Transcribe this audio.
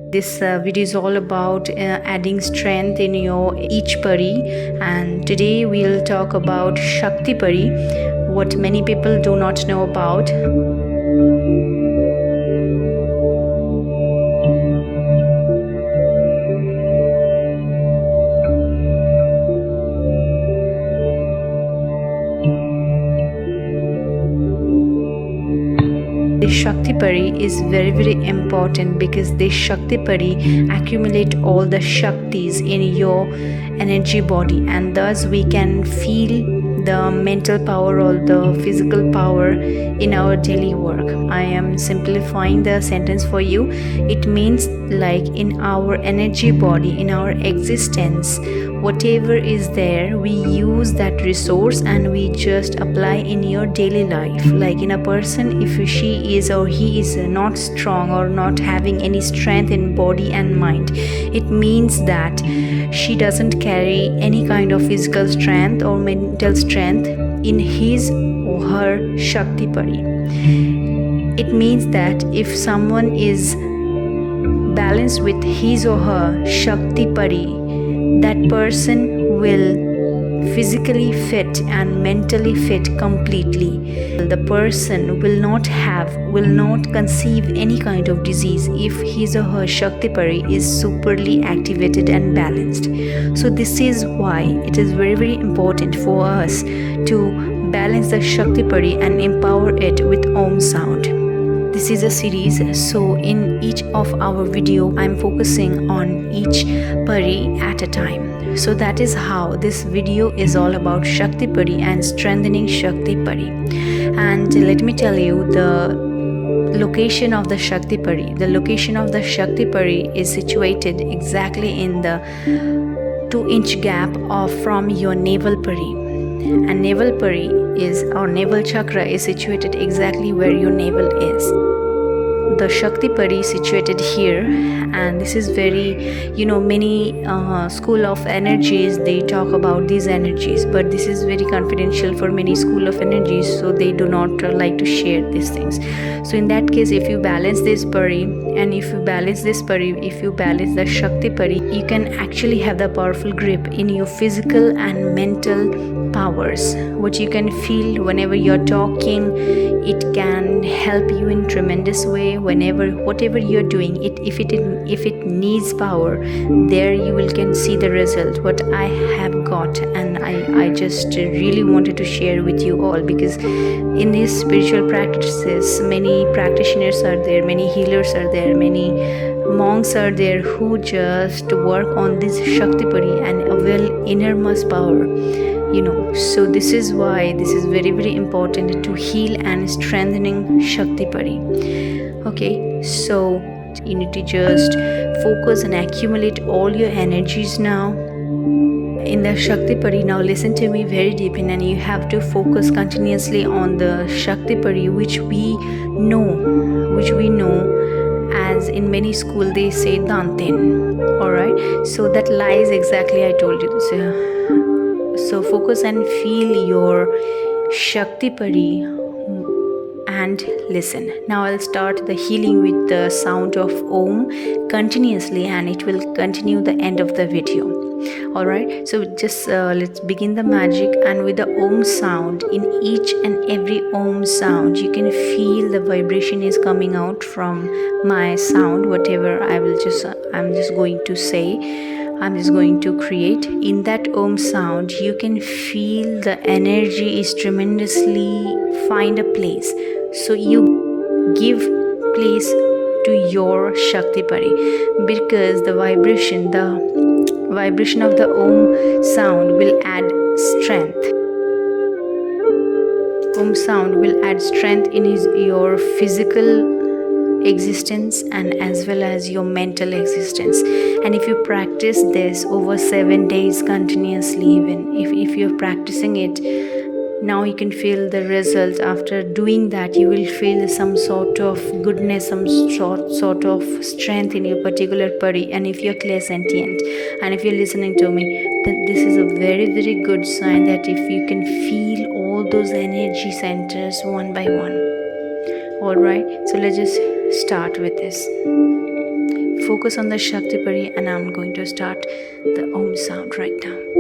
This video is all about adding strength in your each pari, and today we'll talk about Shakti Pari, what many people do not know about. This Shakti Pari is very important because this Shakti Pari accumulate all the Shaktis in your energy body, and thus we can feel the mental power or the physical power in our daily work. I am simplifying the sentence for you. It means like in our energy body, in our existence, whatever is there, we use that resource and we just apply in your daily life. Like in a person, if she is or he is not strong or not having any strength in body and mind, it means that she doesn't carry any kind of physical strength or mental strength in his or her Shakti Pari. It means that if someone is balanced with his or her Shakti Pari, that person will physically fit and mentally fit completely. The person will not conceive any kind of disease if his or her Shakti Pari is superly activated and balanced. So this is why it is very important for us to balance the Shakti Pari and empower it with Om sound. This is a series, so in each of our video I'm focusing on each pari at a time. So that is how this video is all about Shakti Pari and strengthening Shakti Pari. And let me tell you the location of the Shakti Pari. The location of the Shakti Pari is situated exactly in the 2-inch gap from your navel pari. And navel pari is, or navel chakra is situated exactly where your navel is. The Shakti Pari is situated here, and this is very, many school of energies, they talk about these energies, but this is very confidential for many school of energies, so they do not like to share these things. So in that case, if you balance this pari, and if you balance the Shakti Pari, you can actually have the powerful grip in your physical and mental powers, which you can feel whenever you're talking. It can help you in tremendous way whatever you're doing. If it needs power, there you can see the result what I have got, and I just really wanted to share with you all, because in these spiritual practices many practitioners are there, many healers are there, many monks are there who just work on this Shakti Pari and avail innermost power. So this is why this is very important to heal and strengthening Shakti Pari. Okay, so you need to just focus and accumulate all your energies now in the Shakti Pari. Now listen to me very deep in, and you have to focus continuously on the Shakti Pari, which we know as in many school they say Danten. Alright, so that lies exactly I told you. So focus and feel your Shakti Pari and listen. Now I'll start the healing with the sound of Om continuously, and it will continue the end of the video. Alright, so just let's begin the magic. And with the Om sound, in each and every Om sound, you can feel the vibration is coming out from my sound, whatever I'm just going to say. I'm just going to create. In that Om sound, you can feel the energy is tremendously find a place. So you give place to your Shakti Pari, because the vibration of the Om sound will add strength. Om sound will add strength in your physical existence and as well as your mental existence. And if you practice this over 7 days continuously, even if you're practicing it now, you can feel the result. After doing that, you will feel some sort of goodness, some sort of strength in your particular pari. And if you're clairsentient and if you're listening to me, then this is a very good sign that if you can feel all those energy centers one by one. Alright, so let's just start with this. focus on the Shakti Pari, and I'm going to start the Om sound right now.